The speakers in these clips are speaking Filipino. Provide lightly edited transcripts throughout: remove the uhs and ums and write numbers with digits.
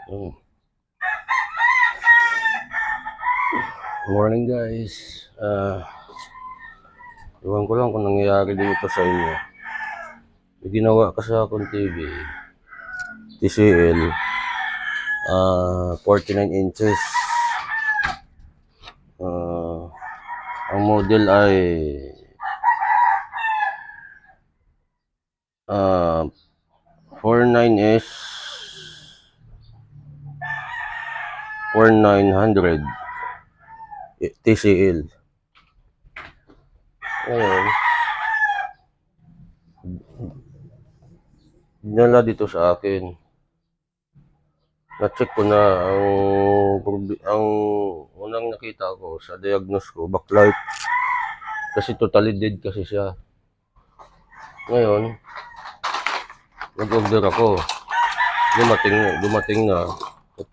Hmm. Morning guys. Iwan ko lang kung nangyayari dito sa inyo. May ginawa kasi akong TV. TCL. 49 inches. Ang model ay 49S 4900 TCL. Ngayon, dinala dito sa akin. Na-check ko na ang unang nakita ko sa diagnose ko, backlight. Kasi totally dead kasi siya. Ngayon, nag-order ako. Dumating na. At,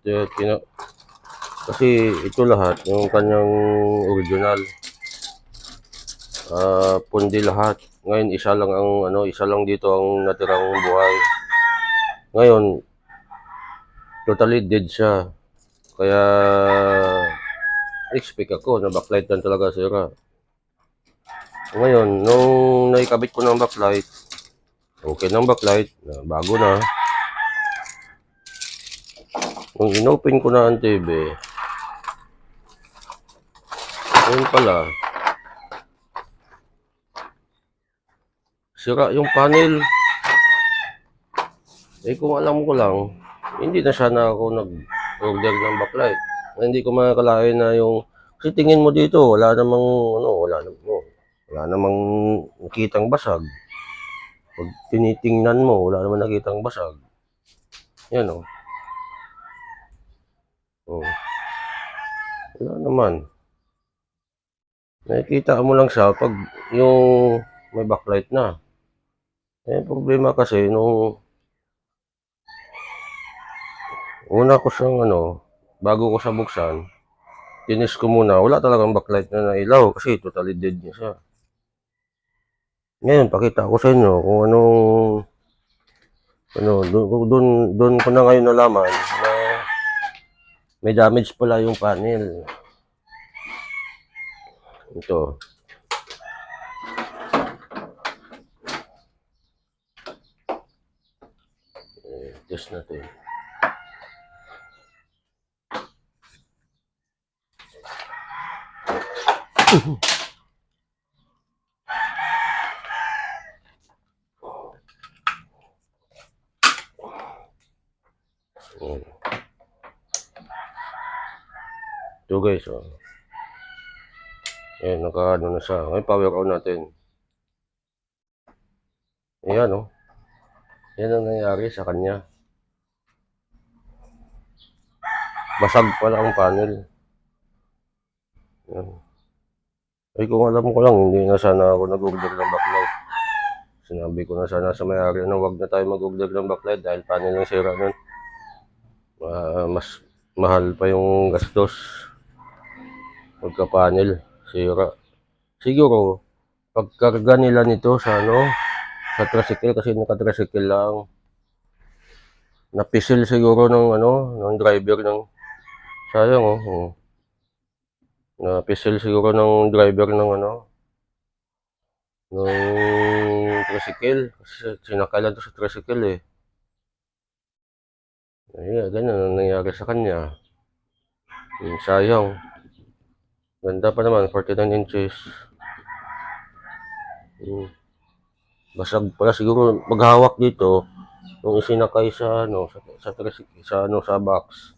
kasi ito lahat, yung kanyang original. Pundi lahat. Ngayon, isa lang dito ang natirang buhay. Ngayon, totally dead siya. Kaya, expect ako na backlight lang talaga sira. Ngayon, nung naikabit ko ng backlight, okay ng backlight, bago na. Nung inopen ko na ang TV, ayun pala, sira yung panel. Kung alam ko lang, hindi na sana ako nag-order ng backlight. Hindi ko makakalain na yung, kasi tingin mo dito, wala namang nakitang basag. Pag tinitingnan mo, wala namang nakitang basag. Yan o. Oh. Wala naman. Nakikita mo lang siya pag yung may backlight na. Problema kasi nung una ko siyang bago ko siya buksan, tinis ko muna, wala talagang backlight na nailaw kasi totally dead niya siya. Ngayon, pakita ko sa inyo kung doon ko na ngayon nalaman na may damage pala yung panel. Ito. Test natin. Ito guys, oh. Naka-ano na siya. Ngayon, power on natin. Ayan, oh. Yan ang nangyari sa kanya. Basag pala ang panel. Yan. Kung alam ko lang, hindi na sana ako nag-order ng backlight. Sinabi ko na sana sa may-ari na huwag na tayo mag-order ng backlight dahil panel yung sira nun. Mas mahal pa yung gastos pagka-panel sira. Siguro, pagkarga nila nito sa sa tricycle, kasi naka-tricycle lang, napisil siguro ng driver ng, sayang napisil siguro ng driver ng ng tricycle, kasi sinakalan to sa tricycle eh. Ganyan ang nangyari sa kanya. Sayang. Ganda pa naman, 49 inches. Basag pala siguro maghawak dito nung isinakay sa sa box.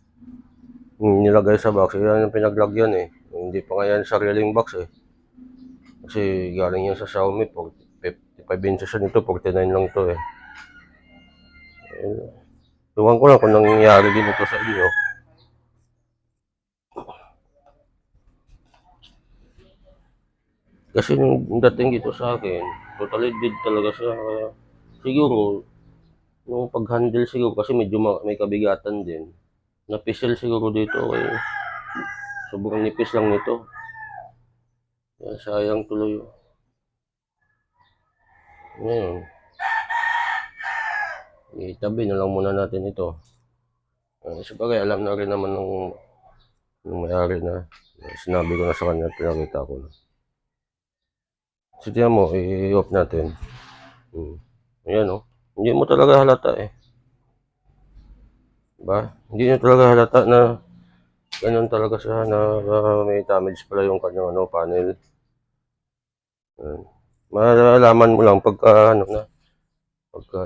Nilagay sa box, yan ang pinaglagyan eh. Hindi pa nga yan sariling box eh. Kasi galing yan sa Xiaomi, 55 inches nito, 49 lang to eh. Tuwan ko lang kung nangyayari din ito sa inyo. Kasi nung dating dito sa akin, totally dead talaga siya. Kaya siguro, nung pag-handle siguro, kasi medyo may kabigatan din. Napisil siguro dito, sobrang nipis lang nito. Kaya sayang tuloy. Ngayon, itabi na lang muna natin ito. Sabagay alam na rin naman ng may-ari na sinabi ko na sa kanya, pinakita ko na. So, tiyan mo, i-off natin. Ayan, oh. Hindi mo talaga halata eh. Diba? Hindi nyo talaga halata na ganun talaga siya na may damage pala yung kanyang panel. Malalaman mo lang pagka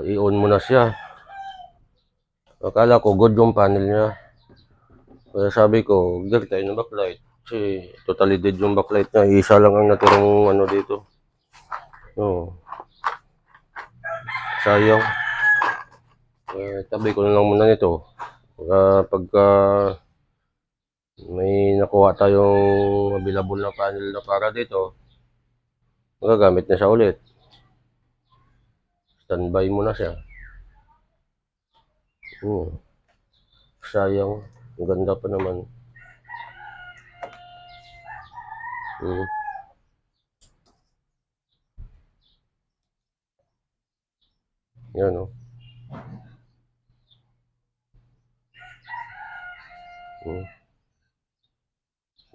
i-on mo na siya. Akala ko good yung panel niya. Kaya sabi ko, gear tayo ng backlight. Kasi totally dead yung backlight niya. Isa lang ang natirang dito. Sayang. Tabi ko na lang muna nito. Pagka may nakuha tayong available na panel na para dito, magagamit na siya ulit. Standby mo na siya. Sayang. Ang ganda pa naman. Yan, oh.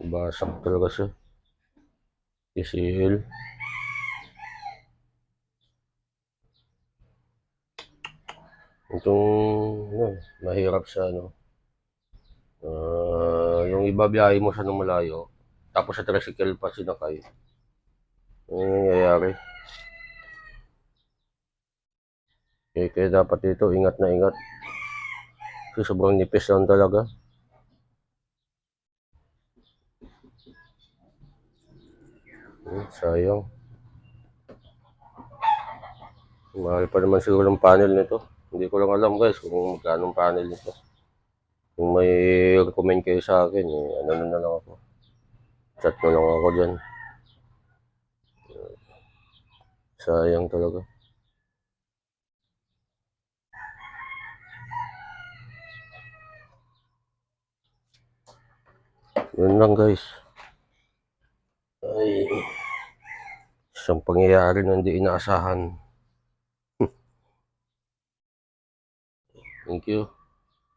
Basag talaga siya. TCL. Itong, mahirap siya, yung ibabiyahe mo siya ng malayo, tapos sa tricycle pa sinakay. Ano yung nangyayari? Kaya dapat dito, ingat na ingat. Kasi sobrang nipis lang talaga. Sayang. Mahal pa naman siguro ang panel nito. Hindi ko lang alam guys kung magkano ang panel nito. Kung may recommend kayo sa akin, ano na lang ako. Chat mo lang ako dyan. Sayang talaga. Yun lang guys. Ay, isang pangyayari na hindi inaasahan. Thank you.